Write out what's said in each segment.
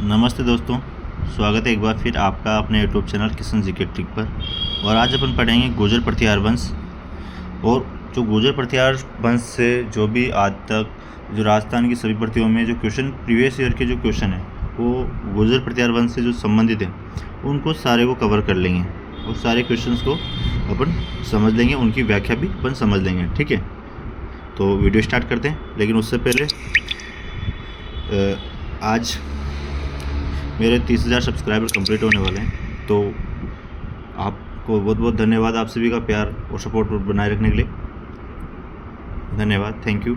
नमस्ते दोस्तों, स्वागत है एक बार फिर आपका अपने YouTube channel Kishan GK trick पर। और आज अपन पढ़ेंगे गुर्जर प्रतिहार वंश। और जो गुर्जर प्रतिहार वंश से जो भी आज तक जो राजस्थान की सभी भर्तियों में जो क्वेश्चन प्रीवियस ईयर के जो क्वेश्चन है वो गुर्जर प्रतिहार वंश से जो संबंधित है उनको सारे को कवर कर लेंगे और सारे क्वेश्चंस को अपन समझ लेंगे, उनकी व्याख्या भी अपन समझ लेंगे। ठीक है, तो वीडियो स्टार्ट करते हैं। लेकिन उससे पहले आज मेरे 30,000 सब्सक्राइबर कंप्लीट होने वाले हैं, तो आपको बहुत बहुत धन्यवाद, आप सभी का प्यार और सपोर्ट बनाए रखने के लिए धन्यवाद, थैंक यू।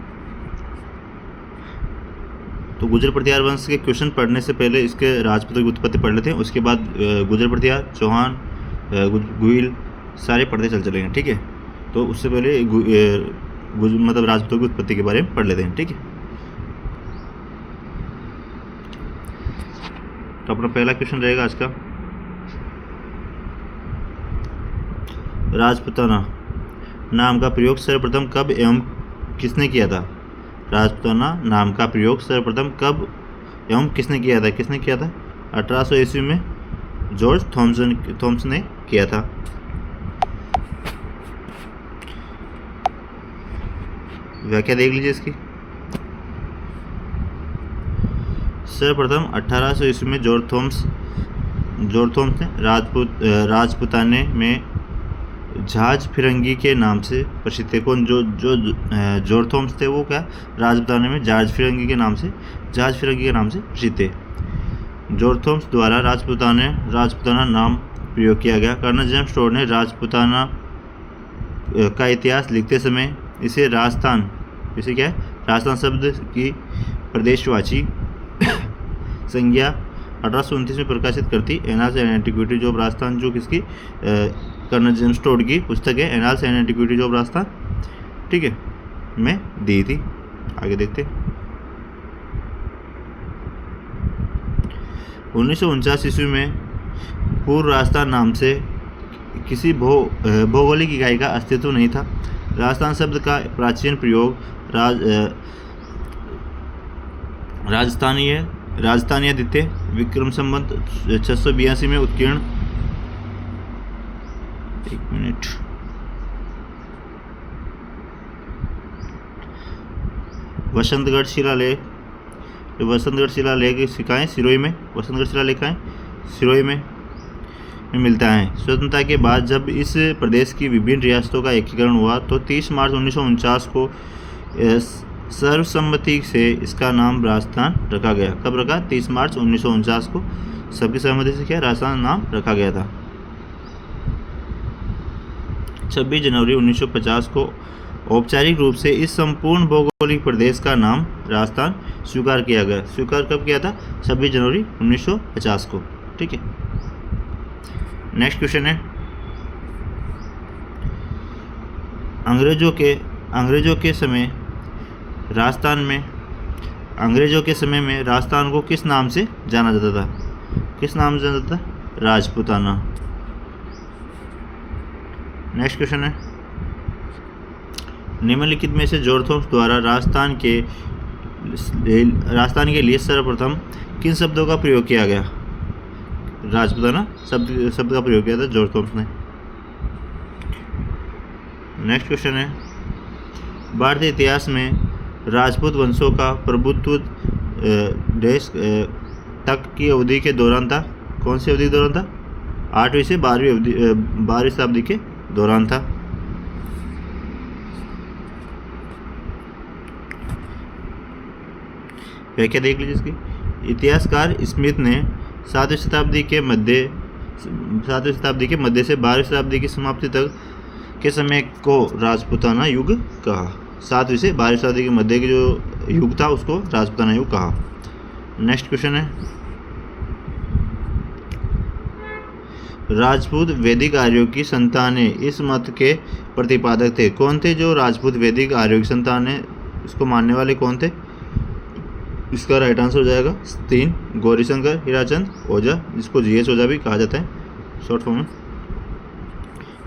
तो गुर्जर प्रतिहार वंश के क्वेश्चन पढ़ने से पहले इसके राजपूतों की उत्पत्ति पढ़ लेते हैं, उसके बाद गुर्जर प्रतिहार, चौहान, गुइल सारे पढ़ते चलेंगे। ठीक है, तो उससे पहले मतलब राजपूतों की उत्पत्ति के बारे में पढ़ लेते हैं। ठीक है, तो अपना पहला क्वेश्चन रहेगा आज का, राजपूताना नाम का प्रयोग सर्वप्रथम कब एवं किसने किया था? राजपूताना नाम का प्रयोग सर्वप्रथम कब एवं किसने किया था? 1800 ईस्वी में जॉर्ज थॉमसन ने किया था। व्याख्या देख लीजिए इसकी। सर्वप्रथम 1800 ईस्वी में जॉर्ज थॉम्स ने राजपुताने में जहाज फिरंगी के नाम से प्रसिद्ध थे। कौन? जो जॉर्ज थॉम्स थे वो क्या राजपुताने में जहाज फिरंगी के नाम से प्रसिद्ध थे। जॉर्ज थॉम्स द्वारा राजपुताना नाम प्रयोग किया गया। कर्नल जेम्स स्टोर ने राजपुताना का इतिहास लिखते समय इसे राजस्थान शब्द की प्रदेशवाची संज्ञा 1829 में प्रकाशित करती annals and antiquities of Rajasthan, जो किसकी कर्नल जेम्स टोड की पुस्तक है annals and antiquities of Rajasthan, ठीक है, में दी थी। आगे देखते। 1949 ईस्वी में पूर्व राजस्थान नाम से किसी भौगोलिक इकाई का अस्तित्व नहीं था। राजस्थान शब्द का प्राचीन प्रयोग राजस्थानीय द्वितीय विक्रम संवत 682 में उत्कीर्ण। एक मिनट, वसंतगढ़ शिलालेख सिखाएं सिरोही में, सिरोही में मिलता है। स्वतंत्रता के बाद जब इस प्रदेश की विभिन्न रियासतों का एकीकरण हुआ तो 30 मार्च 1949 को सर्वसम्मति से इसका नाम राजस्थान रखा गया। कब रखा? 30 मार्च 1949 को सबकी सहमति से क्या राजस्थान नाम रखा गया था। 26 जनवरी 1950 को औपचारिक रूप से इस संपूर्ण भौगोलिक प्रदेश का नाम राजस्थान स्वीकार किया गया। स्वीकार कब किया था? 26 जनवरी 1950 को। ठीक है, नेक्स्ट क्वेश्चन है, अंग्रेजों के समय में राजस्थान को किस नाम से जाना जाता था? राजपूताना। नेक्स्ट क्वेश्चन है, निम्नलिखित में से जॉर्ज थॉम्स द्वारा राजस्थान के लिए सर्वप्रथम किन शब्दों का प्रयोग किया गया? राजपूताना शब्द का प्रयोग किया था जॉर्ज थॉम्स ने। नेक्स्ट क्वेश्चन है, भारतीय इतिहास में राजपूत वंशों का प्रभुत्व देश तक की अवधि के दौरान था। कौन सी अवधि के दौरान था? 8वीं से 12वीं शताब्दी के दौरान था। व्याख्या देख लीजिए इसकी। इतिहासकार स्मिथ ने 7वीं शताब्दी के मध्य से 12वीं शताब्दी की समाप्ति तक के समय को राजपूताना युग कहा। 7वीं से 12वीं शताब्दी के मध्य के जो युग था उसको राजपूताना युग कहा। नेक्स्ट क्वेश्चन है, राजपूत वैदिक आर्यों की संतानें इस मत के प्रतिपादक थे। कौन थे जो राजपूत वैदिक आर्यों की संतानें इसको मानने वाले कौन थे? इसका राइट आंसर हो जाएगा 3 गौरीशंकर हीराचंद ओझा, जिसको जीएस ओझा भी कहा जाता है शॉर्ट फॉर्म में।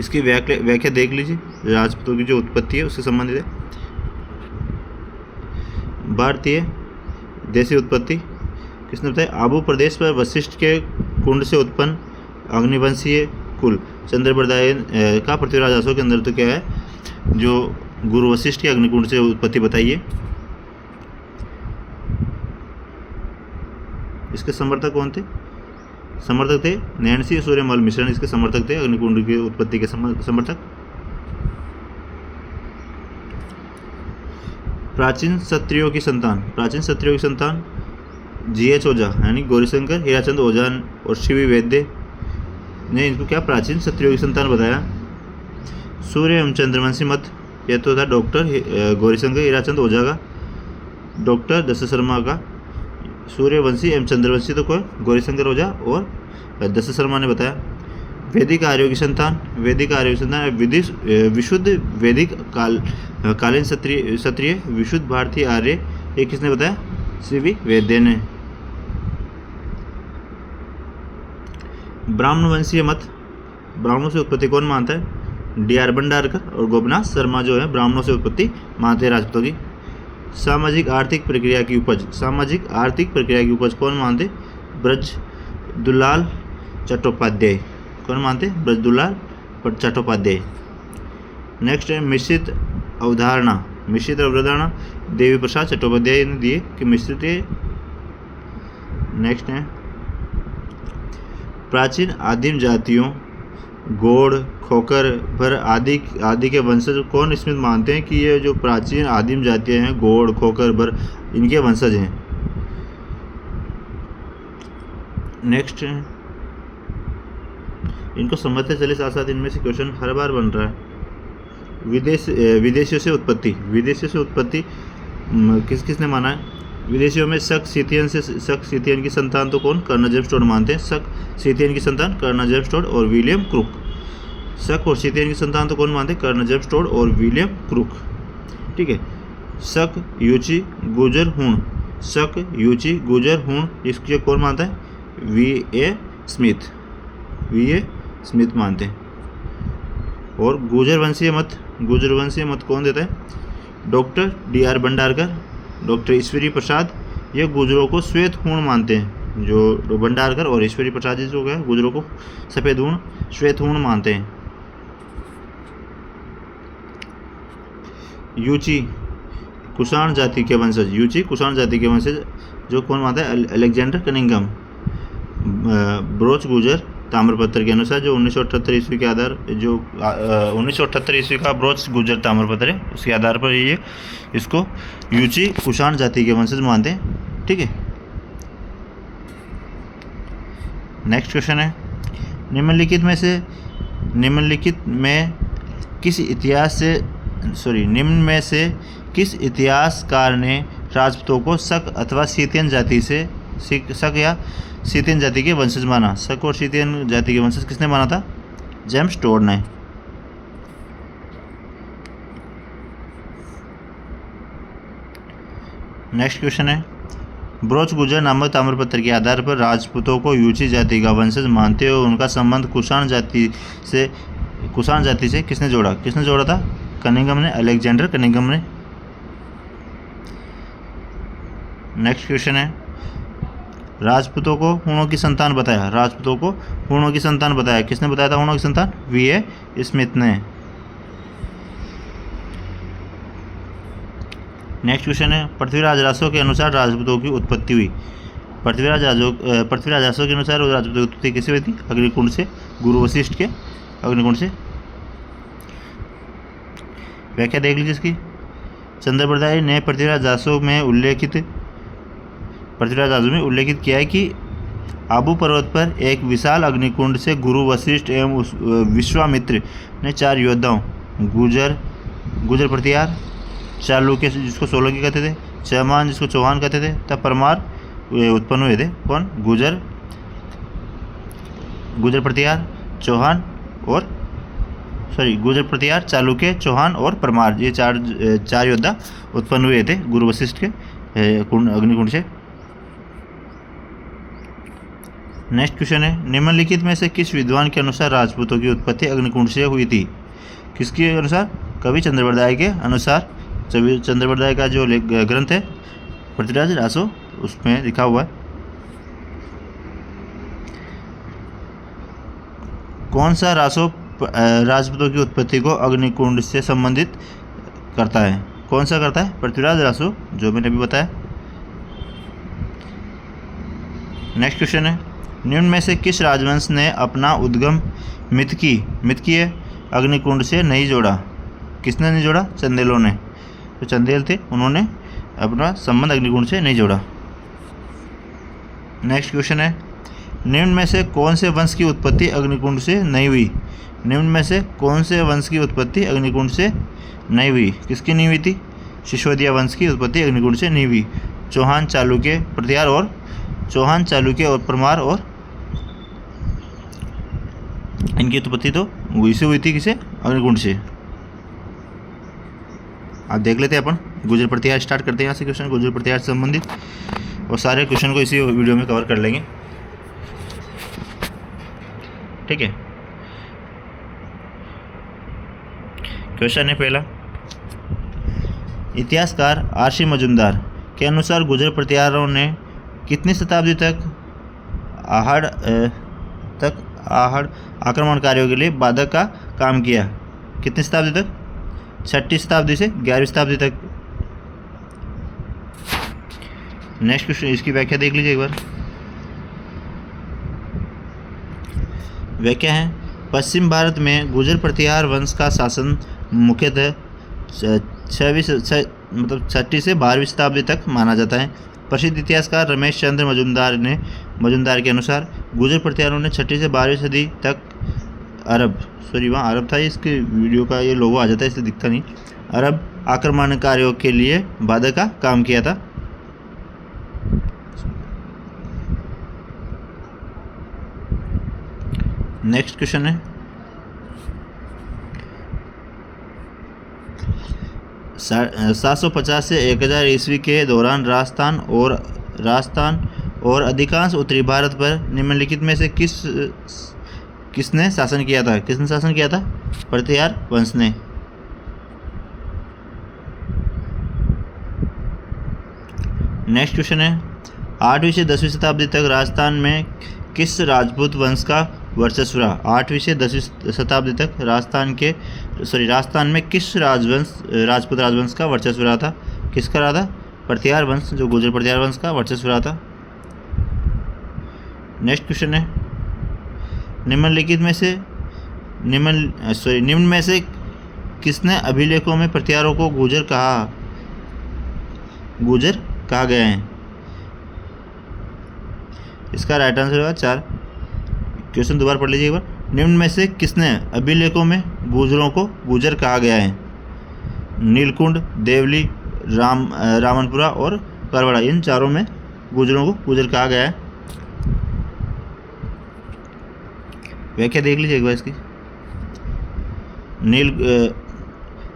इसकी व्याख्या देख लीजिए, राजपूतों की जो उत्पत्ति है उससे संबंधित है। भारतीय देशी उत्पत्ति किसने बताया? आबू प्रदेश पर वशिष्ठ के कुंड से उत्पन्न अग्निवंशीय कुल चंद्रबरदाय का पृथ्वीराज आसो के अंदर तो क्या है, जो गुरु वशिष्ठ के अग्निकुंड से उत्पत्ति बताइए। इसके समर्थक कौन थे? समर्थक थे नैन्सी सूर्यमल मिश्रण, इसके समर्थक थे, अग्निकुंड की उत्पत्ति के समर्थक। प्राचीन क्षत्रियों की संतान, प्राचीन क्षत्रियों की संतान GH ओझा यानी गौरीशंकर, हीराचंद ओझा और शिवी वैद्य ने इनको क्या प्राचीन क्षत्रियों की संतान बताया। सूर्य एवं चंद्रवंशी मत, यह तो था डॉक्टर गौरीशंकर हीराचंद ओझा का, डॉक्टर दशरथ शर्मा का। सूर्यवंशी एवं चंद्रवंशी तो कोई गौरीशंकर ओझा और दशरथ शर्मा ने बताया। वैदिक आर्यों की संतान, वैदिक आर्यों की संतान विशुद्ध वैदिक कालीन क्षत्रिय विशुद्ध भारतीय आर्य, ये किसने बताया? शिवी वैद्य ने। ब्राह्मण वंशीय मत, ब्राह्मणों से उत्पत्ति कौन मानता है? DR भंडारकर और गोपनाथ शर्मा जो है ब्राह्मणों से उत्पत्ति मानते हैं राजपूतों की। सामाजिक आर्थिक प्रक्रिया की उपज, सामाजिक आर्थिक प्रक्रिया की उपज कौन मानते? ब्रजदुलाल चट्टोपाध्याय। कौन मानते? ब्रजदुलाल चट्टोपाध्याय। नेक्स्ट है मिश्रित अवधारणा, मिश्रित अवधारणा देवी प्रसाद चट्टोपाध्याय ने दिए कि मिश्रित है। नेक्स्ट है प्राचीन आदिम जातियों गोड़ खोकर भर आदि के वंशज कौन स्मिथ मानते हैं कि ये जो प्राचीन आदिम जातियां हैं गोड़ खोकर भर इनके वंशज हैं। नेक्स्ट है इनको समझते चले साथ साथ इनमें से क्वेश्चन हर बार बन रहा है। विदेशियों से उत्पत्ति, विदेशियों से उत्पत्ति किसने माना है? विदेशियों में शक सीथियन की संतान तो कौन? कर्नल जेम्स टोड मानते हैं। शक सीथियन की संतान कर्नल जेम्स टोड और विलियम क्रुक। शक और सीथियन की संतान तो कौन मानते हैं? कर्नल जेम्स टोड और विलियम क्रुक। ठीक है। शक यूची गुजर हूण, शक यूची गुजर हूण इसके कौन मानता है? VA स्मिथ, VA स्मिथ मानते हैं। और गुजर वंशीय मत कौन देता है? Doctor DR Bhandarkar, doctor Ishwari Prasad, ये गुजरों को श्वेत हूण मानते हैं। जो भंडारकर और ईश्वरी प्रसाद जी जो है गुजरों को सफ़ेद हूण श्वेत हूण मानते हैं। यूची कुषाण जाति के वंशज, यूची कुषाण जाति के वंशज जो कौन मानता है? Alexander Cunningham. ब्रोच गुजर ताम्रपत्र के अनुसार जो 1978 ईस्वी के आधार जो 1978 ईस्वी का ब्रोच गुजर ताम्रपत्र है उसके आधार पर ये इसको यूची कुषाण जाति के वंशज मानते हैं। ठीक है। नेक्स्ट क्वेश्चन है निम्नलिखित में से किस इतिहासकार ने राजपूतों को शक अथवा सीथियन जाति से शक या सीथियन जाति के वंशज माना? शक और सीथियन जाति के वंशज किसने माना था? जेम्स टोड ने। नेक्स्ट क्वेश्चन है ब्रोच गुजर नामक ताम्रपत्र के आधार पर राजपूतों को यूची जाति का वंशज मानते हुए उनका संबंध कुषाण जाति से किसने जोड़ा था? कनिंघम ने, अलेक्जेंडर कनिंघम ने। नेक्स्ट क्वेश्चन है राजपूतों को हूणों की संतान बताया, राजपूतों को हूणों की संतान बताया, किसने बताया था हूणों की संतान? VA स्मिथ ने। नेक्स्ट क्वेश्चन है पृथ्वीराज रासो के अनुसार राजपूतों की उत्पत्ति हुई। पृथ्वीराज रासो के अनुसार राजपूतों की उत्पत्ति किससे हुई थी? अग्निकुंड से, गुरु वशिष्ठ के अग्निकुंड से। व्याख्या देख लीजिए इसकी। चंद्रबरदाई ने पृथ्वीराज रासो में उल्लेखित किया है कि आबू पर्वत पर एक विशाल अग्निकुंड से गुरु वशिष्ठ एवं विश्वामित्र ने 4 योद्धाओं गुजर प्रतिहार, चालुक्य जिसको सोलंकी कहते थे, चौहान जिसको चौहान कहते थे, तब परमार उत्पन्न हुए थे। कौन? गुजर प्रतिहार चालुक्य चौहान और परमार, ये चार योद्धा उत्पन्न हुए थे गुरु वशिष्ठ के अग्निकुंड से। नेक्स्ट क्वेश्चन है निम्नलिखित में से किस विद्वान के अनुसार राजपूतों की उत्पत्ति अग्निकुंड से हुई थी? किसके अनुसार? कवि चंद्रबरदाई के अनुसार। चंद्रबरदाई का जो ग्रंथ है पृथ्वीराज रासो उसमें लिखा हुआ है। कौन सा रासो राजपूतों की उत्पत्ति को अग्निकुंड से संबंधित करता है? कौन सा करता है? पृथ्वीराज रासो, जो मैंने अभी बताया। नेक्स्ट क्वेश्चन है, निम्न में से किस राजवंश ने अपना उद्गम मिथकी है अग्निकुंड से नहीं जोड़ा? किसने नहीं जोड़ा? चंदेलों ने। तो चंदेल थे, उन्होंने अपना संबंध अग्निकुंड से नहीं जोड़ा। नेक्स्ट क्वेश्चन है, निम्न में से कौन से वंश की उत्पत्ति अग्निकुंड से नहीं हुई? निम्न में से कौन से वंश की उत्पत्ति अग्निकुंड से नहीं हुई? किसकी नहीं हुई थी? सिसोदिया वंश की उत्पत्ति अग्निकुंड से नहीं हुई। चौहान, चालुक्य, प्रतिहार और चौहान, चालुक्य और परमार और इनकी उत्पत्ति तो वैसे हुई थी, किसे? अग्निकुंड से। आप देख लेते हैं, अपन गुर्जर प्रतिहार स्टार्ट करते हैं यहाँ से क्वेश्चन गुर्जर प्रतिहार से संबंधित, और सारे क्वेश्चन को इसी वीडियो में कवर कर लेंगे। ठीक है, क्वेश्चन है पहला, इतिहासकार आर.सी. मजूमदार के अनुसार गुर्जर प्रतिहारों ने कितनी शताब्दी तक आहड़ आक्रमणकारियों के लिए बाधक का काम किया? कितनी शताब्दी तक? 6वीं शताब्दी से 11वीं शताब्दी तक। नेक्स्ट क्वेश्चन, इसकी व्याख्या देख लीजिए एक बार। व्याख्या है, पश्चिम भारत में गुर्जर प्रतिहार वंश का शासन मुख्यतः 6वीं से 12वीं शताब्दी तक माना जाता है। प्रसिद्ध इतिहासकार रमेश चंद्र मजूमदार के अनुसार गुर्जर प्रतिहारों ने 6वीं से 12वीं सदी तक वहाँ अरब था, इसके वीडियो का ये लोगो आ जाता है इसलिए दिखता नहीं, अरब आक्रमणकारियों के लिए बाधक का काम किया था। नेक्स्ट क्वेश्चन है, 750 से 1000 ईस्वी के दौरान राजस्थान और अधिकांश उत्तरी भारत पर निम्नलिखित में से किसने शासन किया था? किसने शासन किया था? प्रतिहार वंश ने। नेक्स्ट क्वेश्चन है, 8वीं से 10वीं शताब्दी तक राजस्थान में किस राजपूत वंश का वर्चस्व रहा? 8वीं से 10वीं शताब्दी तक राजस्थान में किस राजपूत राजवंश का वर्चस्व रहा था? किसका रहा था? प्रतिहार वंश, जो गुर्जर प्रतिहार वंश का वर्चस्व रहा था। नेक्स्ट क्वेश्चन है, निम्न में से किसने अभिलेखों में प्रतिहारों को गुर्जर कहा गया है? इसका राइट आंसर होगा 4। क्वेश्चन दोबारा पढ़ लीजिए एक बार। निम्न में से किसने अभिलेखों में गुर्जरों को गुर्जर कहा गया है? नीलकुंड, देवली, रामनपुरा और करवाड़ा, इन चारों में गुर्जरों को गुर्जर कहा गया है। व्याख्या देख लीजिए एक बार इसकी।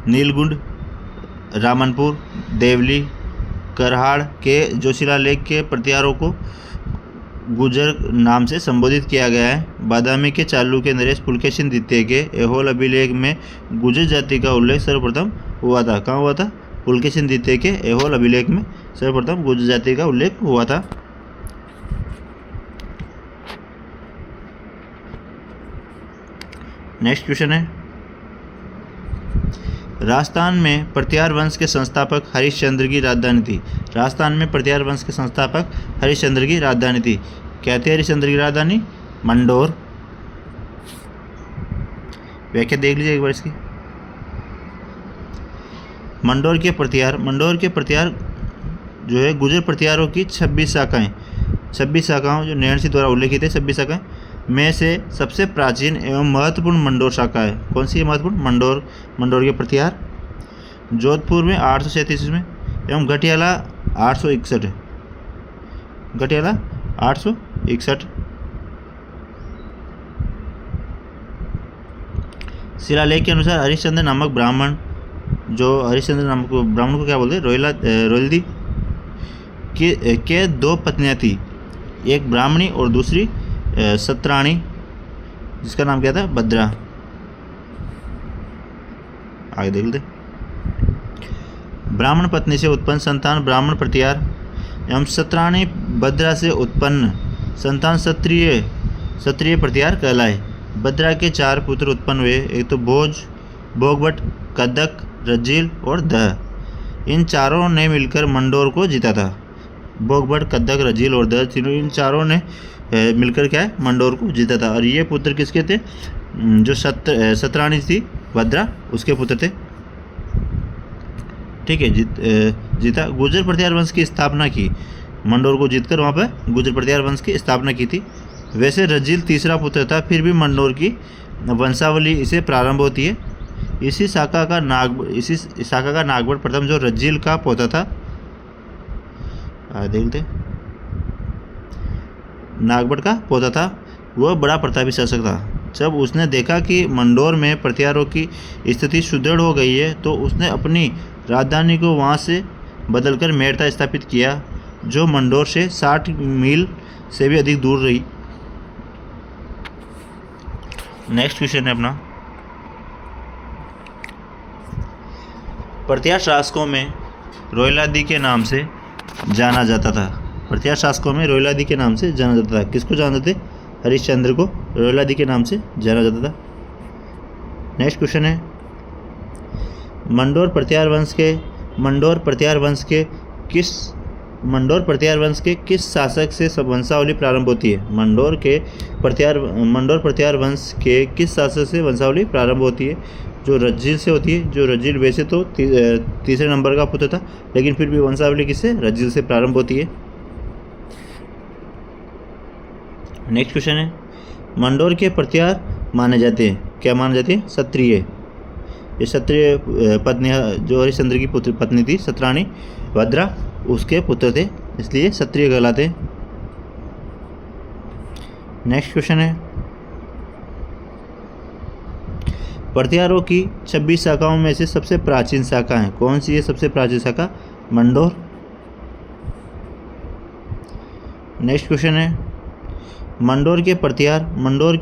नीलकुंड, रामनपुर, देवली, करहाड़ के जो शिलालेख के प्रतिहारों को गुर्जर नाम से संबोधित किया गया है। बादामी के चालुक्य नरेश पुलकेशिन द्वितीय के ऐहोल अभिलेख में गुर्जर जाति का उल्लेख सर्वप्रथम हुआ था। कहाँ हुआ था? पुलकेशिन द्वितीय के ऐहोल अभिलेख में सर्वप्रथम गुर्जर जाति का उल्लेख हुआ था। नेक्स्ट क्वेश्चन है, राजस्थान में प्रतिहार वंश के संस्थापक हरिश्चंद्र की राजधानी थी। राजस्थान में प्रतिहार वंश के संस्थापक हरिश्चंद्र की राजधानी थी। क्या थी हरिश्चंद्र की राजधानी? मंडोर। व्याख्या देख लीजिए एक बार इसकी। मंडोर के प्रतिहार जो है गुर्जर प्रतिहारों की 26 शाखाओं जो नैयण सिंह द्वारा उल्लेखित है 26 शाखाएं में से सबसे प्राचीन एवं महत्वपूर्ण मंडोर शाखा है। कौन सी है महत्वपूर्ण? मंडोर के प्रतिहार जोधपुर में 837 में एवं घटियाला 861। शिलालेख के अनुसार हरिश्चंद्र नामक ब्राह्मण को क्या बोलते हैं? रोयल्दी के 2 पत्नियां थी, एक ब्राह्मणी और दूसरी सत्राणी, जिसका नाम क्या था? भद्रा। आगे देख लेते। ब्राह्मण पत्नी से उत्पन्न संतान ब्राह्मण प्रतिहार एवं सत्राणी भद्रा से उत्पन्न संतान क्षत्रिय प्रतिहार कहलाए। भद्रा के 4 पुत्र उत्पन्न हुए। एक तो भोज, भोगभट, कदक, रज्जिल और दह। इन चारों ने मिलकर मंडोर को जीता था। भोगभट, कदक, रज्जिल और दह तीनों, इन चारों ने मिलकर क्या है मंडोर को जीता था। और ये पुत्र किसके थे? जो सतरानी थी भद्रा, उसके पुत्र थे। ठीक है, जीता। गुर्जर प्रतिहार वंश की स्थापना की। मंडोर को जीतकर वहाँ पर गुर्जर प्रतिहार वंश की स्थापना की थी। वैसे रज्जिल तीसरा पुत्र था, फिर भी मंडोर की वंशावली इसे प्रारंभ होती है। इसी शाखा का नागभट्ट प्रथम, जो रज्जिल का पोता था, देखते नागभट्ट का पोता था, वह बड़ा प्रतापी शासक था। जब उसने देखा कि मंडोर में प्रतिहारों की स्थिति सुदृढ़ हो गई है, तो उसने अपनी राजधानी को वहाँ से बदलकर मेड़ता स्थापित किया, जो मंडोर से 60 मील से भी अधिक दूर रही। नेक्स्ट क्वेश्चन है अपना, प्रतिहार शासकों में रोयलादी के नाम से जाना जाता था। प्रतिहार शासकों में रोयलादी के नाम से जाना जाता था। किसको जानते थे? हरिश्चंद्र को रोयलादी के नाम से जाना जाता था। नेक्स्ट क्वेश्चन है, मंडोर प्रतिहार वंश के किस शासक से वंशावली प्रारंभ होती है? मंडोर प्रतिहार वंश के किस शासक से वंशावली प्रारंभ होती है? जो रज्जिल से होती है। जो रज्जिल वैसे तो तीसरे नंबर का पुत्र था, लेकिन फिर भी वंशावली किससे? रज्जिल से प्रारंभ होती है। नेक्स्ट क्वेश्चन है, मंडोर के प्रतिहार माने जाते हैं, क्या माने जाते हैं? क्षत्रिय। ये क्षत्रिय पत्नी, जो हरिश्चंद्र की पत्नी थी सतरानी भद्रा, उसके पुत्र थे, इसलिए क्षत्रिय कहलाते हैं। नेक्स्ट क्वेश्चन है, प्रतिहारों की 26 शाखाओं में से सबसे प्राचीन शाखा है, कौन सी है सबसे प्राचीन शाखा? मंडोर। नेक्स्ट क्वेश्चन है, मंडोर के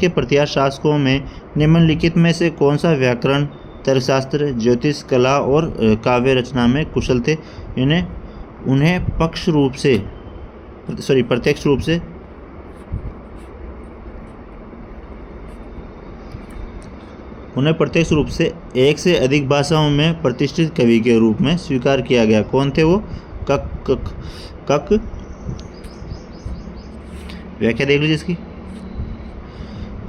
प्रतिहार शासकों में निम्नलिखित में से कौन सा व्याकरण, तर्कशास्त्र, ज्योतिष, कला और काव्य रचना में कुशल थे? उन्हें प्रत्यक्ष रूप से एक से अधिक भाषाओं में प्रतिष्ठित कवि के रूप में स्वीकार किया गया। कौन थे वो? कक। व्याख्या देख लीजिए इसकी।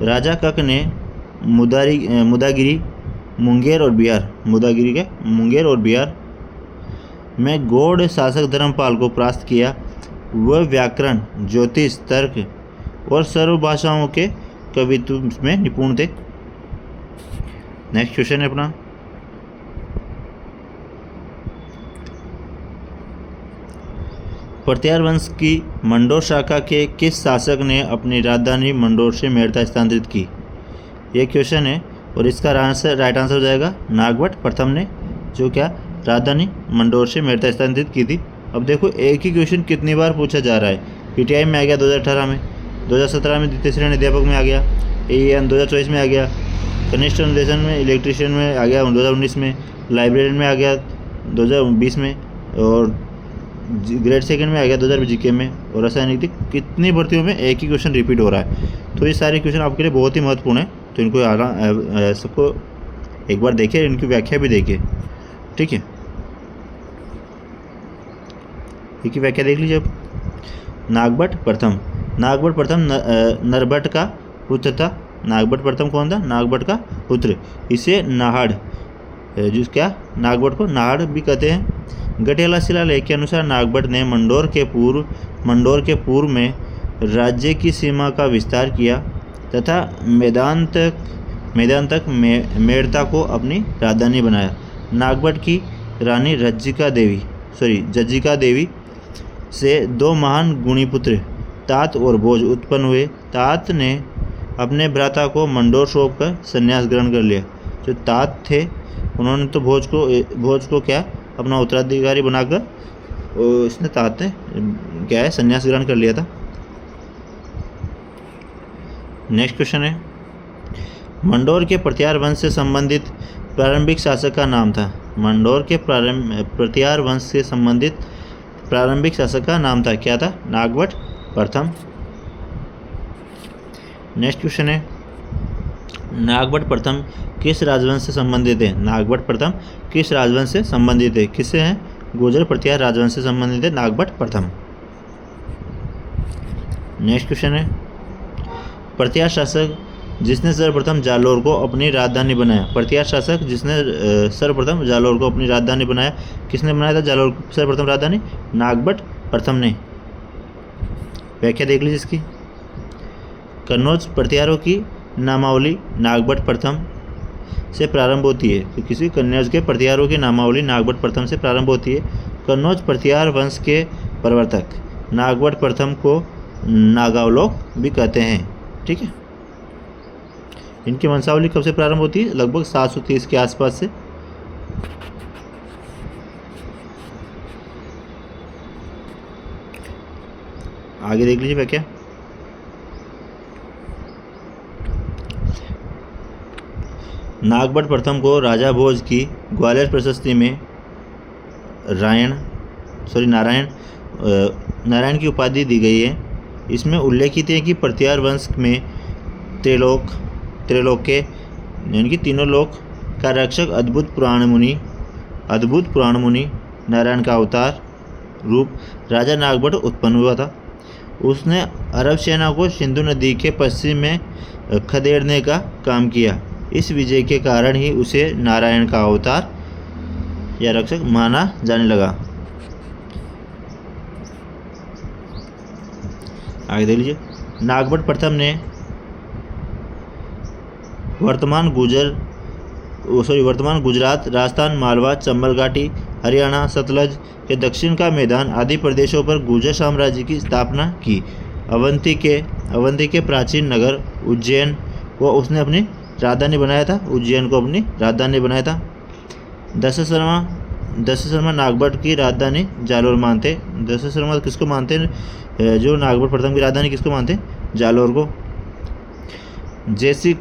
राजा कक ने मुदागिरी, मुंगेर और बिहार में गौड़ शासक धर्मपाल को परास्त किया। वह व्याकरण, ज्योतिष, तर्क और सर्व भाषाओं के कवित्व में निपुण थे। नेक्स्ट क्वेश्चन है अपना, प्रतिहार वंश की मंडोर शाखा के किस शासक ने अपनी राजधानी मंडोर से मेड़ता स्थानांतरित की? ये क्वेश्चन है और इसका राइट आंसर हो जाएगा नागभट्ट प्रथम ने, जो क्या राजधानी मंडोर से मेड़ता स्थानांतरित की थी। अब देखो एक ही क्वेश्चन कितनी बार पूछा जा रहा है। पीटीआई में आ गया 2018 में, 2017 में द्वितीय श्रेणी अध्यापक में आ गया, AEN 2024 में आ गया, कनिष्ठ अनुदेशन में इलेक्ट्रीशियन में आ गया 2019 में, लाइब्रेरियन में आ गया 2020 में, और ग्रेड सेकंड में आ गया 2020 जीके में, और रासायनिक कितनी भर्तियों में एक ही क्वेश्चन रिपीट हो रहा है। तो ये सारे क्वेश्चन आपके लिए बहुत ही महत्वपूर्ण है, तो इनको सबको एक बार देखिए, इनकी व्याख्या भी देखिए। ठीक है, इनकी व्याख्या देख लीजिए। अब नागभट्ट प्रथम नरभट्ट का पुत्र था। नागभट्ट प्रथम कौन था? नागभट्ट का पुत्र। इसे नाहड़, नागभट्ट को नाहड़ भी कहते हैं। गठेला शिलालेख के अनुसार नागभट्ट ने मंडोर के पूर्व में राज्य की सीमा का विस्तार किया तथा मैदान तक मेड़ता को अपनी राजधानी बनाया। नागभट्ट की रानी जज्जिका देवी से 2 महान गुणी पुत्र तात और भोज उत्पन्न हुए। तात ने अपने भ्राता को मंडोर सौंपकर संन्यास ग्रहण कर लिया। जो तात थे उन्होंने तो भोज को क्या अपना उत्तराधिकारी बनाकर, और इसने तात ने क्या है संन्यास ग्रहण कर लिया था। नेक्स्ट क्वेश्चन है, मंडोर के प्रतिहार वंश से संबंधित प्रारंभिक शासक का नाम था। मंडोर के प्रतिहार वंश से संबंधित प्रारंभिक शासक का नाम था, क्या था? नागभट्ट प्रथम। नेक्स्ट क्वेश्चन है, नागभट्ट प्रथम किस राजवंश से संबंधित है? नागभट्ट प्रथम किस राजवंश से संबंधित है? किससे हैं? गुर्जर प्रतिहार राजवंश से संबंधित है नागभट्ट प्रथम। नेक्स्ट क्वेश्चन है, प्रतिहार शासक जिसने सर्वप्रथम जालोर को अपनी राजधानी बनाया। प्रतिहार शासक जिसने सर्वप्रथम जालोर को अपनी राजधानी बनाया, किसने बनाया था जालोर को सर्वप्रथम राजधानी? नागभट्ट प्रथम ने। व्याख्या देख लीजिए इसकी। कन्नौज प्रतिहारों की नामावली नागभट्ट प्रथम से प्रारंभ होती है। तो किसी कन्नौज के प्रतिहारों की नामावली नागभट्ट प्रथम से प्रारंभ होती है। कन्नौज प्रतिहार वंश के प्रवर्तक नागभट्ट प्रथम को नागावलोक भी कहते हैं। ठीक है, इनकी वंशावली कब से प्रारंभ होती है? लगभग 730 के आसपास से। आगे देख लीजिए क्या। नागभट्ट प्रथम को राजा भोज की ग्वालियर प्रशस्ति में नारायण की उपाधि दी गई है। इसमें उल्लेखित है कि प्रतिहार वंश में त्रिलोक के यानी कि तीनों लोक का रक्षक अद्भुत पुराण मुनि नारायण का अवतार रूप राजा नागभट्ट उत्पन्न हुआ था। उसने अरब सेना को सिंधु नदी के पश्चिम में खदेड़ने का काम किया। इस विजय के कारण ही उसे नारायण का अवतार या रक्षक माना जाने लगा। आगे देख लीजिए। नागभट्ट प्रथम ने वर्तमान गुजरात, राजस्थान, मालवा, चंबल घाटी, हरियाणा, सतलज के दक्षिण का मैदान आदि प्रदेशों पर गुर्जर साम्राज्य की स्थापना की। अवंती के प्राचीन नगर उज्जैन को उसने अपनी राजधानी बनाया था। दशरथ शर्मा नागभट्ट की राजधानी जालोर मानते। दशरथ शर्मा किसको मानते हैं? जो नागभट्ट प्रथम की राजधानी किसको मानते हैं? जालोर को। जैसी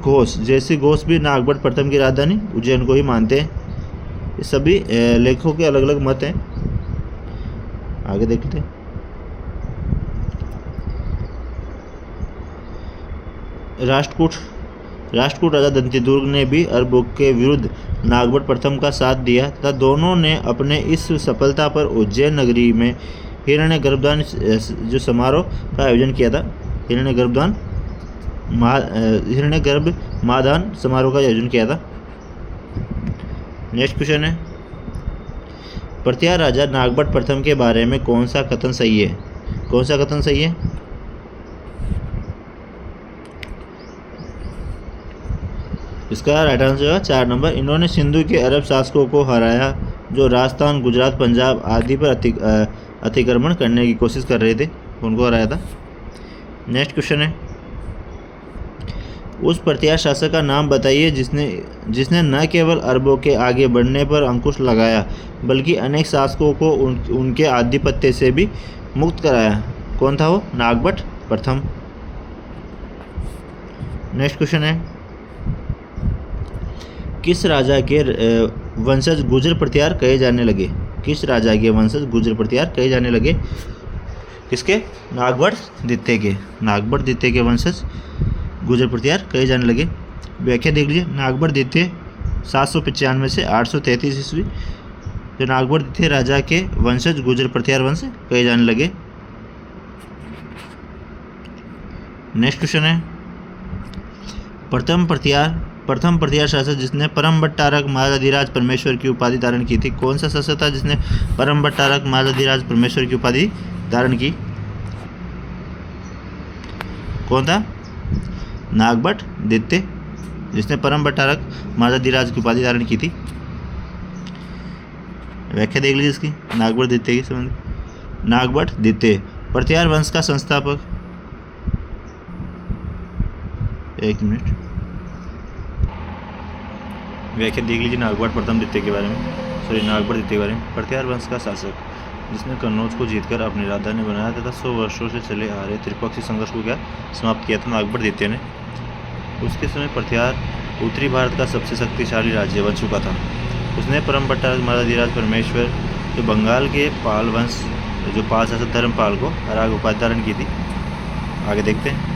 घोष भी नागभट्ट प्रथम की राजधानी उज्जैन को ही मानते हैं। ये सभी लेखकों के अलग अलग मत हैं। आगे देखते हैं। राष्ट्रकूट राजा दंतीदुर्ग ने भी अरबों के विरुद्ध नागभट्ट प्रथम का साथ दिया तथा दोनों ने अपने इस सफलता पर उज्जैन नगरी में हिरण्यगर्भ समारोह का आयोजन किया था। हिरण्यगर्भ महादान समारोह का आयोजन किया था। नेक्स्ट क्वेश्चन है, प्रतिहार राजा नागभट्ट प्रथम के बारे में कौन सा कथन सही है? इसका राइट आंसर है 4 नंबर। इन्होंने सिंधु के अरब शासकों को हराया जो राजस्थान, गुजरात, पंजाब आदि पर अतिक्रमण करने की कोशिश कर रहे थे, उनको हराया था। नेक्स्ट क्वेश्चन है, उस प्रतिहार शासक का नाम बताइए जिसने न केवल अरबों के आगे बढ़ने पर अंकुश लगाया बल्कि अनेक शासकों को उनके आधिपत्य से भी मुक्त कराया। कौन था वो? नागभट्ट प्रथम। नेक्स्ट क्वेश्चन है, किस राजा के वंशज गुर्जर प्रतिहार कहे जाने लगे? किसके? नागभट्ट द्वितीय के वंशज गुर्जर प्रतिहार कहे जाने लगे। व्याख्या देख लीजिए। नागभट्ट द्वितीय 795 से 833 ईस्वी। जो नागभट्ट द्वितीय राजा के वंशज गुर्जर प्रतिहार वंश कहे जाने लगे। नेक्स्ट क्वेश्चन है, प्रथम प्रतिहार शासक जिसने परमबट्टारक महाराजाधिराज परमेश्वर की उपाधि धारण की थी। कौन सा शासक था जिसने परमबट्टारक महाराजाधिराज परमेश्वर की उपाधि धारण की? कौन था? नागभट्ट द्वितीय, जिसने परमबट्टारक महाराजाधिराज की उपाधि धारण की थी। व्याख्या देख लीजिए इसकी। नागभट्ट द्वितीय के संबंध। नागभट्ट द्वितीय प्रतिहार वंश का संस्थापक। एक मिनट, व्याख्या देख लीजिए नागभट्ट प्रथम द्वितीय के बारे में। नागभट्ट द्वितीय के बारे में। प्रतिहार वंश का शासक जिसने कन्नौज को जीतकर अपनी राजधानी बनाया तथा 100 वर्षों से चले आ रहे त्रिपक्षीय संघर्ष को समाप्त किया था नागभट्ट द्वितीय ने। उसके समय प्रतिहार उत्तरी भारत का सबसे शक्तिशाली राज्य बन चुका था। उसने परमबट्टारक महाराजाधिराज परमेश्वर जो बंगाल के पाल वंश जो पाल शासक धर्मपाल को हरा उपाधि धारण की थी। आगे देखते हैं।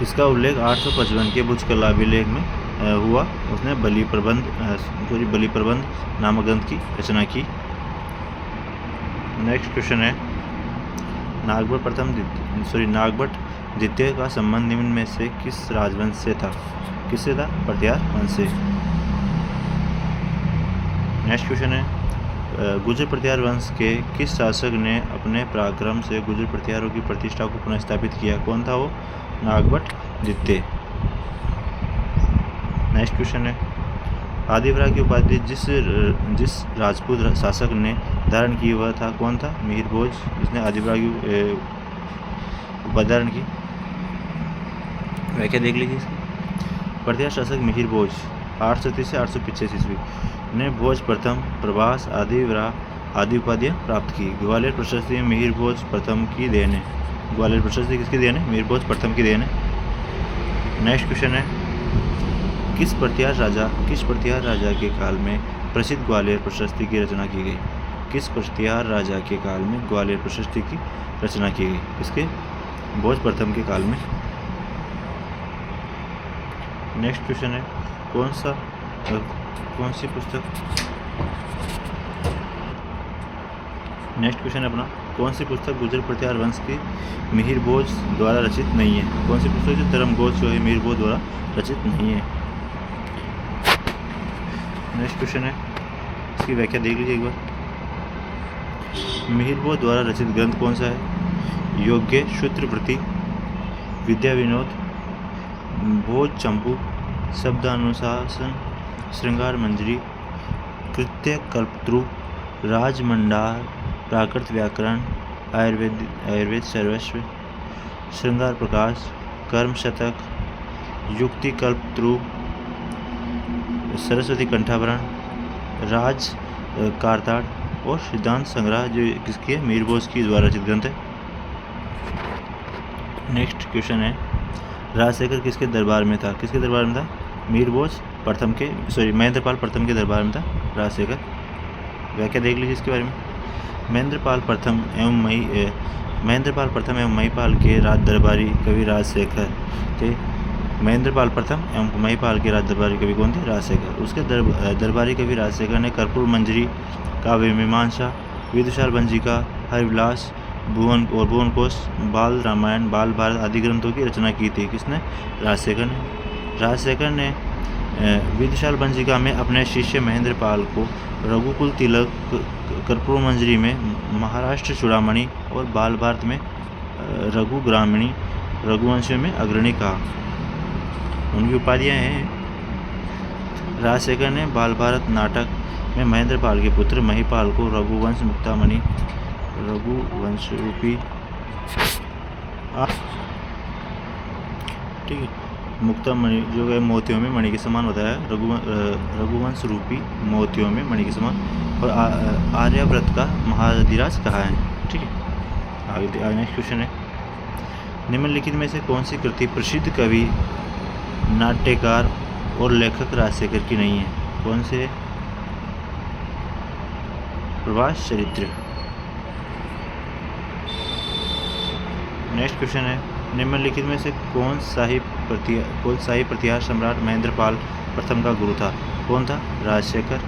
इसका उल्लेख 855 के भुज कला अभिलेख में हुआ। उसने बलि प्रबंध नामक ग्रंथ की रचना की। नेक्स्ट क्वेश्चन है, नागभट्ट द्वितीय का संबंध निम्न में से किस राजवंश से था? किससे था? प्रतिहार वंश से। नेक्स्ट क्वेश्चन है, गुर्जर प्रतिहार वंश के किस शासक ने अपने पराक्रम से गुर्जर प्रतिहारों की प्रतिष्ठा को पुनः स्थापित किया? कौन था वो? नागभट्ट द्वितीय। नेक्स्ट क्वेश्चन है, आदिवरा की उपाधि जिस राजपूत शासक ने धारण की वह था? कौन था? मिहिर भोज, जिसने आदिवरा की उपाधि धारण की। व्याख्या देख लीजिए इसकी। प्रतिहार शासक मिहिर भोज 830 से 885 ईस्वी ने भोज प्रथम, प्रभास, आदिवरा आदि उपाधियाँ प्राप्त की। ग्वालियर प्रशस्ति मिहिर भोज प्रथम की देन है। ग्वालियर प्रशस्ति किसकी देन है? मिहिर भोज प्रथम की देन है। नेक्स्ट क्वेश्चन है, किस प्रतिहार राजा के काल में प्रसिद्ध ग्वालियर प्रशस्ति की रचना की गई? किस प्रतिहार राजा के काल में ग्वालियर प्रशस्ति की रचना की गई? किसके? भोज प्रथम के काल में। नेक्स्ट क्वेश्चन है, कौन सी पुस्तक? नेक्स्ट क्वेश्चन है अपना, कौन सी पुस्तक गुर्जर प्रतिहार वंश की मिहिर भोज द्वारा रचित नहीं है? कौन सी पुस्तक जो धर्मघोष जो है मिहिर भोज द्वारा रचित नहीं है? नेक्स्ट क्वेश्चन है, इसकी व्याख्या देख लीजिए एक बार। मिहिर भोज द्वारा रचित ग्रंथ कौन सा है? योग्य, सूत्रवृत्ति, विद्या विनोद, भोज चंपू, शब्दानुशासन, श्रृंगार मंजरी, कृत्य कल्पत्रु, राजमंडार, प्राकृत व्याकरण, आयुर्वेद सर्वस्व, श्रृंगार प्रकाश, कर्म शतक, युक्ति कल्पत्रु, सरस्वती कंठाभरण, राज कारताड़ और सिद्धांत संग्रह जो किसकी है? मिहिर भोज की द्वारा रचित ग्रंथ है। नेक्स्ट क्वेश्चन है, राजशेखर किसके दरबार में था? किसके दरबार में था? मिहिर भोज प्रथम के महेंद्रपाल प्रथम के दरबार में था राजशेखर। व्याख्या देख लीजिए इसके बारे में। महेंद्रपाल प्रथम एवं महिपाल के राज दरबारी कवि राजशेखर थे। महेंद्रपाल प्रथम एवं महिपाल के राज दरबारी कवि कौन थे? राजशेखर। उसके दरबारी कवि राजशेखर ने कर्पूर मंजरी, काव्य मीमांसा, विदुषाल भंजिका, हरिविलास, भुवन कोश, बाल रामायण, बाल भारत आदि ग्रंथों की रचना की थी। किसने? राजशेखर ने विदुषाल भंजिका में अपने शिष्य महेंद्रपाल को रघुकुल तिलक, कर्पूर मंजरी में महाराष्ट्र चूड़ामणि और बाल भारत में रघुग्रामणी, रघुवंशियों में अग्रणी कहा। उनकी उपाधियाँ हैं, राजशेखर ने बाल भारत नाटक में महेंद्रपाल के पुत्र महिपाल को रघुवंश मुक्तामणि, रघुवंश रूपी ठीक है मुक्तामणि जो है मोतियों में मणि के समान बताया। रघुवंश रूपी मोतियों में मणि के समान और आर्याव्रत का महाधिराज कहा है। ठीक है, आगे नेक्स्ट क्वेश्चन है, निम्नलिखित में से कौन सी कृति प्रसिद्ध कवि, नाट्यकार और लेखक राजशेखर की नहीं है? कौन से? प्रभास चरित्र। नेक्स्ट क्वेश्चन है, निम्नलिखित में से कौन शाही प्रतिहार सम्राट महेंद्रपाल प्रथम का गुरु था? कौन था? राजशेखर।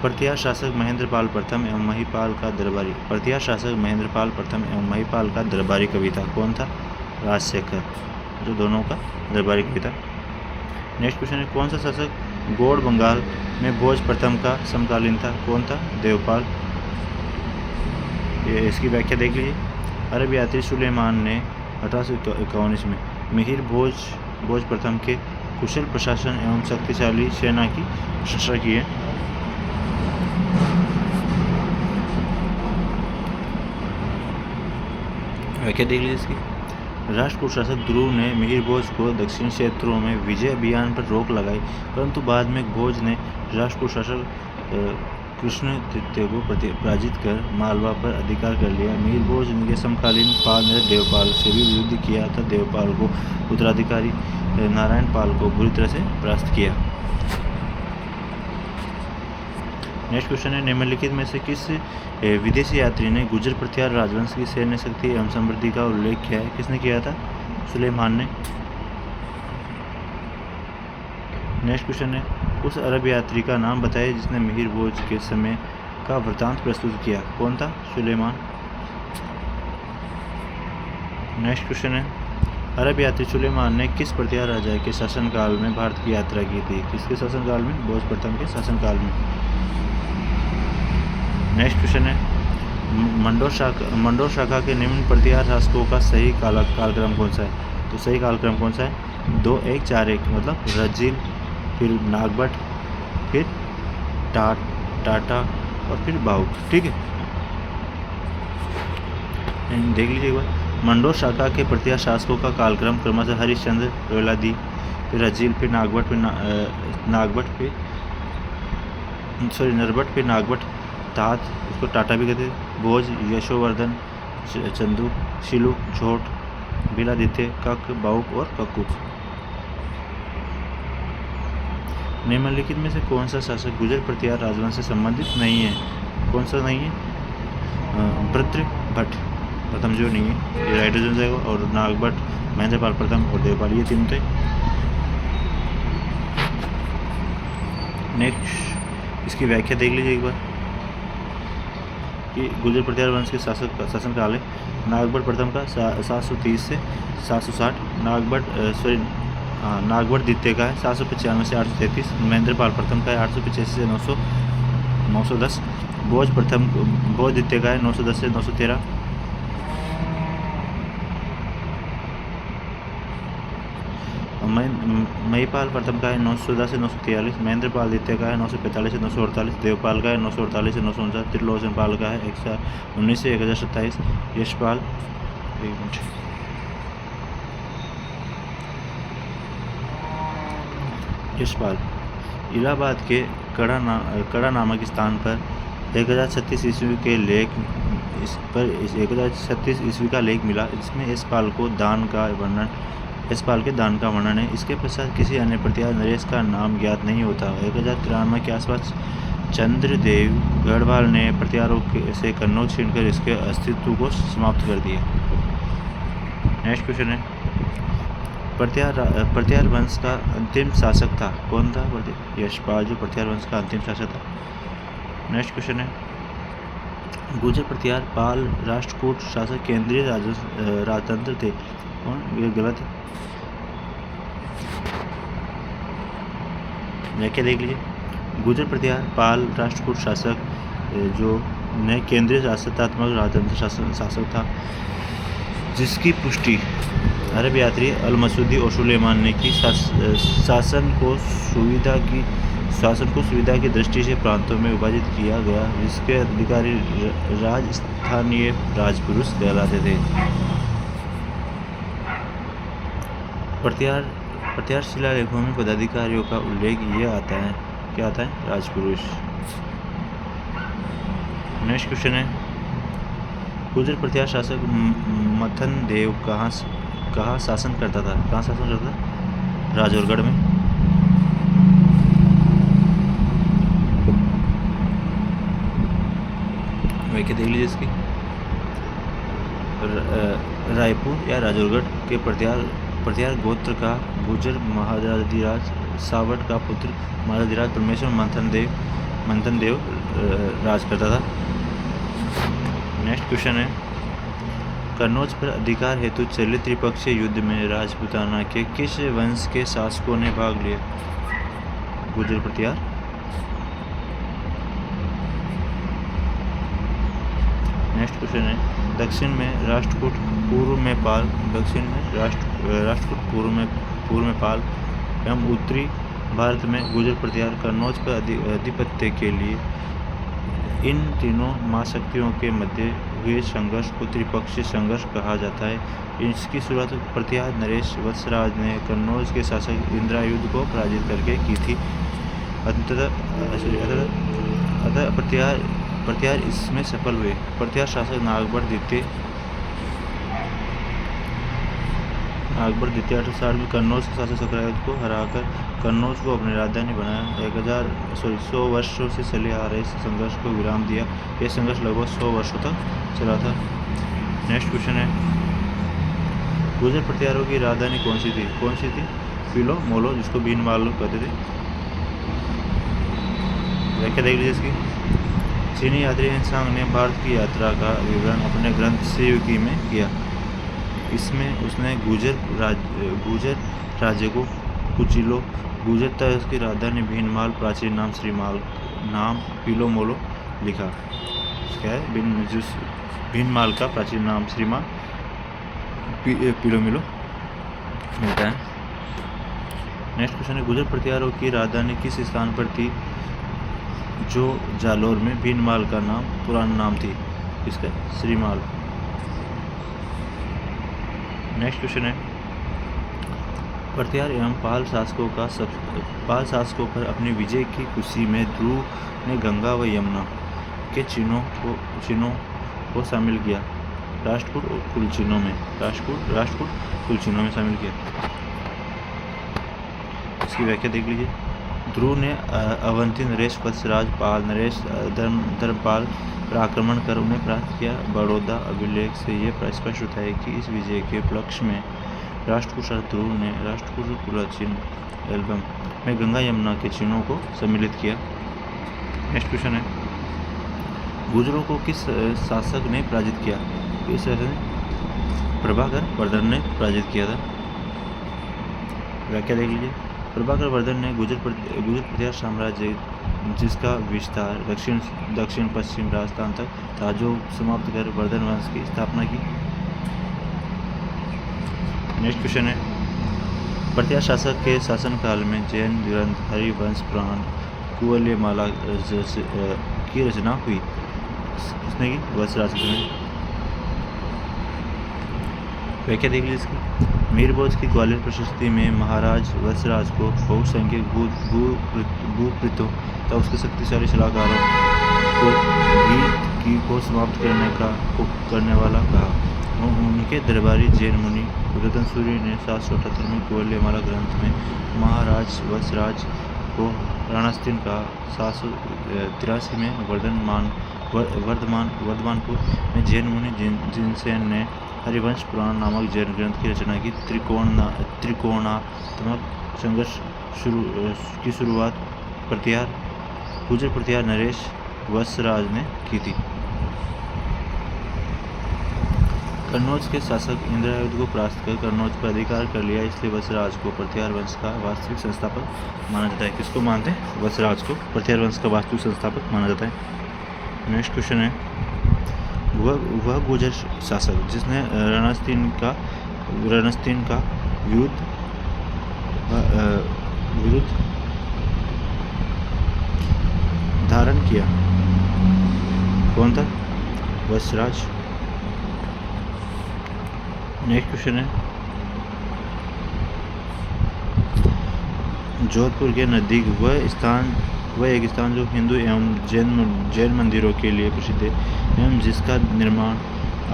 प्रतिहार शासक महेंद्रपाल प्रथम एवं महिपाल का दरबारी। प्रतिहार शासक महेंद्रपाल प्रथम एवं महिपाल का दरबारी कवि था। कौन था? राजशेखर, जो दोनों का दरबारी कवि था। नेक्स्ट क्वेश्चन है, कौन सा शासक गौड़ बंगाल में भोज प्रथम का समकालीन था? कौन था? देवपाल। ये इसकी व्याख्या देख लीजिए। अरब यात्री सुलेमान ने 1851 में मिहिर भोज प्रथम के कुशल प्रशासन एवं शक्तिशाली सेना की प्रशंसा की है। व्याख्या देख लीजिए इसकी। राष्ट्रकूट शासक ध्रुव ने मिहिर भोज को दक्षिण क्षेत्रों में विजय अभियान पर रोक लगाई, परंतु बाद में भोज ने राष्ट्रकूट शासक कृष्ण तृतीय को पराजित कर मालवा पर अधिकार कर लिया। मिहिर भोज के समकालीन पाल ने देवपाल से भी युद्ध किया था। देवपाल को उत्तराधिकारी नारायण पाल को बुरी तरह से परास्त किया। नेक्स्ट क्वेश्चन है, निम्नलिखित में से किस विदेशी यात्री ने गुर्जर प्रत्यार राजवंश की सैन्य शक्ति एवं समृद्धि का उल्लेख किया है? किसने किया था? सुलेमान ने। नेक्स्ट क्वेश्चन है, उस अरब यात्री का नाम बताइए जिसने मिहिर भोज के समय का वृत्तांत प्रस्तुत किया। कौन था? सुलेमान। नेक्स्ट क्वेश्चन है, अरब यात्री सुलेमान ने किस प्रत्यार राजा के शासनकाल में भारत की यात्रा की थी? किसके शासनकाल में? भोज प्रथम के शासनकाल में। नेक्स्ट क्वेश्चन है, मंडोर शाखा के निम्न प्रत्यार शासकों का सही कालक्रम कौन सा है? तो सही कालक्रम कौन सा है? 2-1-4-1, मतलब रजील, फिर नागभट, फिर टाटा और फिर बाहुक। ठीक है, देख लीजिए एक बार। मंडोर शाखा के प्रत्यार शासकों का कालक्रम क्रमशः हरिश्चंद्र, रोयलादी, फिर रजील, फिर नरभट, फिर नागभट, तात, उसको टाटा भी कहते हैं, भोज, यशोवर्धन, चंदू, शिलू, झोट, बिलादित्य, कक, बाउक और कक्कुक। निम्नलिखित में से कौन सा शासक गुर्जर प्रत्यार राजवंश से संबंधित नहीं है? कौन सा नहीं है? भद्रभट्ट प्रथम जो नहीं है, ये राइट हो जाएगा। और नागभट, महेंद्रपाल प्रथम और देवपाल, ये तीन थे। नेक्स्ट इसकी व्याख्या देख लीजिए एक बार कि गुर्जर प्रत्यार वंश के शासनकाल है। नागभट प्रथम का 730 से 760, नागभट द्वितीय का है 795 से 833, महेंद्रपाल प्रथम का है 885 से 910, भोज द्वितीय का है 910 से 913, महिपाल प्रथम का है 910 से 943, महेंद्रपाल द्वितीय का है 945 से 948, देवपाल का है 948 से 949, त्रिलोचन पाल का है 1019 से 1027, यशपाल इलाहाबाद के कड़ा नामक स्थान पर 1036 ईस्वी के लेख इस पर 1036 ईस्वी का लेख मिला, जिसमें यशपाल के दान का वर्णन है। इसके पश्चात किसी अन्य प्रत्यार नरेश का नाम ज्ञात नहीं होता। 1093 के आसपास चंद्रदेव गढ़वाल ने प्रत्यारों से कन्नौज छीनकर इसके अस्तित्व को समाप्त कर दिया। नेक्स्ट क्वेश्चन है, प्रत्यार वंश का अंतिम शासक था? कौन था? यशपाल जो प्रत्यार वंश का अंतिम शासक था। नेक्स्ट क्वेश्चन है, गुर्जर प्रत्यार पाल राष्ट्रकूट शासक केंद्रीय राजतंत्र थे? कौन? ये गलत है। व्याख्या देख लीजिए, गुर्जर प्रत्यार पाल राष्ट्रकूट शासक जो ने केंद्रीय शासनात्मक राजतंत्र शासक था, जिसकी पुष्टि अरब यात्री अल-मसूदी और सुलेमान ने की। शासन को सुविधा की दृष्टि से प्रांतों में विभाजित किया गया, जिसके अधिकारी स्थानीय राजपुरुष कहलाते थे। प्रत्यार शिलालेखों में पदाधिकारियों का उल्लेख ये आता है, क्या आता है? राजपुरुष। नेक्स्ट क्वेश्चन है, गुर्जर प्रत्यार शासक मथन देव कहाँ शासन करता था? कहाँ शासन करता था? राजौरगढ़ में। व्याख्या देख लीजिए इसकी, रायपुर या राजौरगढ़ के प्रत्यार गोत्र का गुर्जर महाराधिराज सावट का पुत्र महाराधिराज परमेश्वर मंथन देव राज करता था। नेक्स्ट क्वेश्चन है, कन्नौज पर अधिकार हेतु चले त्रिपक्षीय युद्ध में राजपूताना के किस वंश के शासकों ने भाग लिया? गुर्जर प्रत्यार। नेक्स्ट क्वेश्चन है, दक्षिण में राष्ट्रकूट, पूर्व में पाल, पूर्व में पाल एवं उत्तरी भारत में गुर्जर प्रत्यार कन्नौज पर आधिपत्य के लिए इन तीनों महाशक्तियों के मध्य हुए संघर्ष को त्रिपक्षीय संघर्ष कहा जाता है। इसकी शुरुआत प्रत्यार नरेश वत्सराज ने कन्नौज के शासक इंद्रायुध को पराजित करके की थी। अतः प्रत्यार इसमें सफल हुए। प्रत्यार शासक नागभट द्वितीय अकबर द्वितीय 860 में कन्नौज के शासक शकरायुद्ध को हराकर कन्नौज को अपनी राजधानी बनाया। 100 वर्षों से चले आ रहे संघर्ष को विराम दिया। यह संघर्ष लगभग 100 वर्षों तक चला था। नेक्स्ट क्वेश्चन है, गुर्जर प्रतिहारों की राजधानी कौन सी थी? पीलो मोलो, जिसको भीनमाल कहते थे। व्याख्या देख लीजिए इसकी। चीनी यात्री हेनसांग ने भारत की यात्रा का विवरण अपने ग्रंथ शिवकी में किया। इसमें उसने गुर्जर राज्य को कुचिलो, गुर्जर तथा उसकी राजधानी भीनमाल, प्राचीन नाम श्रीमाल, नाम पीलो मोलो लिखा। क्या है? भीनमाल का प्राचीन नाम श्रीमाल, पीलो मिलो मिलता है। नेक्स्ट क्वेश्चन है, गुर्जर प्रतिहारों की राजधानी किस स्थान पर थी जो जालोर में भीनमाल का नाम पुराना नाम थी? इसका श्रीमाल। नेक्स्ट क्वेश्चन है, प्रतिहार एवं पाल शासकों पर अपनी विजय की खुशी में ध्रुव ने गंगा व यमुना के चिन्हों को शामिल किया। राष्ट्रकूट और कुलचिन्हों में शामिल किया। इसकी व्याख्या देख लीजिए। ध्रुव ने अवंती नरेश, वत्सराज, पाल नरेश, धर्मपाल पर आक्रमण कर उन्हें प्राप्त किया। बड़ौदा अभिलेख से यह स्पष्ट होता है कि इस विजय के उपलक्ष्य में राष्ट्रकूट ध्रुव ने राष्ट्रकूट कुलचिन्ह एल्बम में गंगा यमुना के चिन्हों को सम्मिलित किया। नेक्स्ट क्वेश्चन है, गुर्जरों को किस शासक ने पराजित किया? इस प्रभाकर वर्धन ने पराजित किया था। व्याख्या देख लीजिए। प्रभाकर वर्धन ने गुर्जर प्रतिहार साम्राज्य, जिसका विस्तार दक्षिण पश्चिम राजस्थान तक था, जो समाप्त कर वर्धन वंश की स्थापना की। नेक्स्ट क्वेश्चन है, प्रतिहार शासक के शासनकाल में जैन ग्रंथ हरिवंश पुराण कुवलयमाला की रचना हुई। किसने की? वत्सराज ने। व्याख्या देख लीजिए इसकी। मीरभोज की ग्वालियर प्रशस्ति में महाराज वत्सराज को बहुसंख्यक भूप्रीतों तथा उसके शक्तिशाली सलाहकारों को गीत को समाप्त करने वाला कहा। उनके दरबारी जैन मुनि रतन सूरी ने 778 में कुवलयमाला ग्रंथ में महाराज वत्सराज को राणास्तीन कहा। 783 में वर्धमानपुर में जैन मुनि जिनसेन ने हरिवंश पुराण नामक जैन ग्रंथ की रचना की। त्रिकोणात्मक संघर्ष की शुरुआत गुर्जर प्रतिहार नरेश वत्सराज ने की थी। कन्नौज के शासक इंद्रायुध को परास्त कर कन्नौज पर अधिकार कर लिया, इसलिए वत्सराज को प्रतिहार वंश का वास्तविक संस्थापक माना जाता है। किसको मानते हैं? वत्सराज को प्रतिहार वंश का वास्तविक संस्थापक माना जाता है। नेक्स्ट क्वेश्चन है, वह गुर्जर शासक जिसने रणस्तीन का विरुद्ध धारण किया, कौन था? वत्सराज। नेक्स्ट क्वेश्चन है, जोधपुर के नज़दीक वह एक स्थान जो हिंदू एवं जैन मंदिरों के लिए प्रसिद्ध है एवं जिसका निर्माण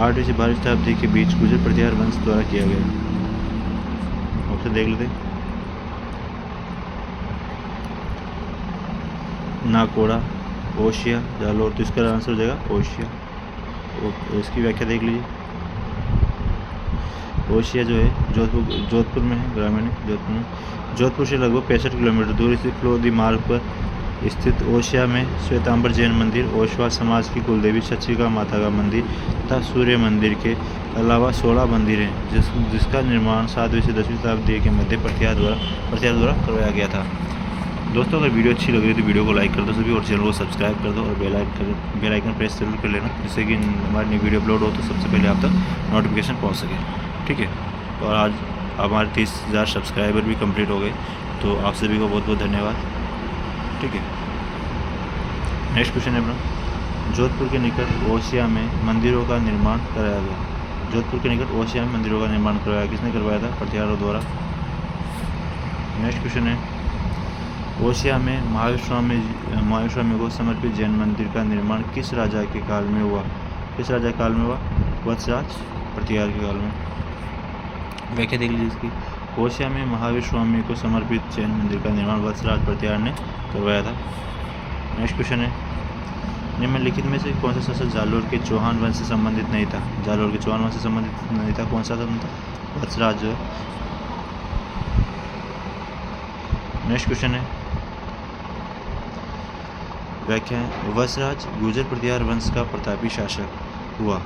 8वीं से 12वीं शताब्दी के बीच गुर्जर प्रतिहार वंश द्वारा किया गया। ऑप्शन देख लेते हैं। नाकोड़ा, ओशिया, जालोर। तो इसका आंसर हो जाएगा ओशिया। इसकी व्याख्या देख लीजिए। ओशिया जो है जोधपुर में है, ग्रामीण है जोधपुर से लगभग 65 किलोमीटर दूर स्थित फ्लोदी मार्ग पर स्थित ओशिया में श्वेतांबर जैन मंदिर, ओशवा समाज की कुलदेवी चचिका माता का मंदिर तथा सूर्य मंदिर के अलावा 16 मंदिर हैं, जिसका निर्माण 7वीं से 10वीं शताब्दी के मध्य प्रतिहार द्वारा करवाया गया था। दोस्तों, अगर वीडियो अच्छी लग रही है तो वीडियो को लाइक कर दो सभी और चैनल को सब्सक्राइब कर दो और बेल आइकन प्रेस जरूर कर लेना, जिससे कि हमारी नई वीडियो अपलोड हो तो सबसे पहले आप तक नोटिफिकेशन पहुँच सके। ठीक है। और आज हमारे 30,000 सब्सक्राइबर भी कंप्लीट हो गए, तो आप सभी को बहुत बहुत धन्यवाद। ठीक है। नेक्स्ट क्वेश्चन है अपना, जोधपुर के निकट ओशिया में मंदिरों का निर्माण कराया गया। जोधपुर के निकट ओशिया में मंदिरों का निर्माण करवाया, किसने करवाया था? प्रतिहारों द्वारा। नेक्स्ट क्वेश्चन है, ओशिया में महाविश्वामी को समर्पित जैन मंदिर का निर्माण किस राजा के काल में हुआ? किस राजा काल में हुआ? वत्सराज प्रतिहार के काल में। व्याख्या देख लीजिए इसकी। कोशिया में महावीर स्वामी को समर्पित जैन मंदिर का निर्माण वत्सराज प्रतिहार ने करवाया था। नेक्स्ट क्वेश्चन है, निम्नलिखित में से कौन सा शासक जालोर के चौहान वंश से संबंधित नहीं था? जालोर के चौहान वंश से संबंधित नहीं था, कौन सा था? वत्सराज जो है। नेक्स्ट क्वेश्चन है, व्याख्या है, वत्सराज गुर्जर प्रतिहार वंश का प्रतापी शासक हुआ।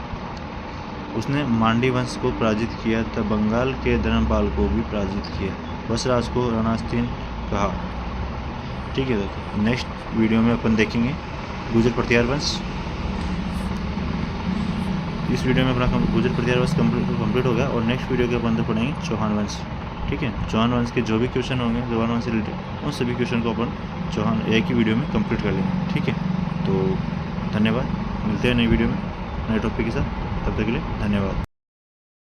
उसने मांडी वंश को पराजित किया तथा बंगाल के धर्मपाल को भी पराजित किया। वत्सराज को रणास्तीन कहा। ठीक है दोस्तों, नेक्स्ट वीडियो में अपन देखेंगे गुर्जर प्रतिहार वंश। इस वीडियो में अपना गुर्जर प्रतिहार वंश कंप्लीट हो गया और नेक्स्ट वीडियो के अपन पढ़ेंगे चौहान वंश। ठीक है, चौहान वंश के जो भी क्वेश्चन होंगे चौहान वंश से रिलेटेड उन सभी क्वेश्चन को अपन चौहान एक ही वीडियो में कंप्लीट कर लेंगे। ठीक है, तो धन्यवाद, मिलते हैं नई वीडियो में नए टॉपिक के साथ। तब तक के लिए धन्यवाद।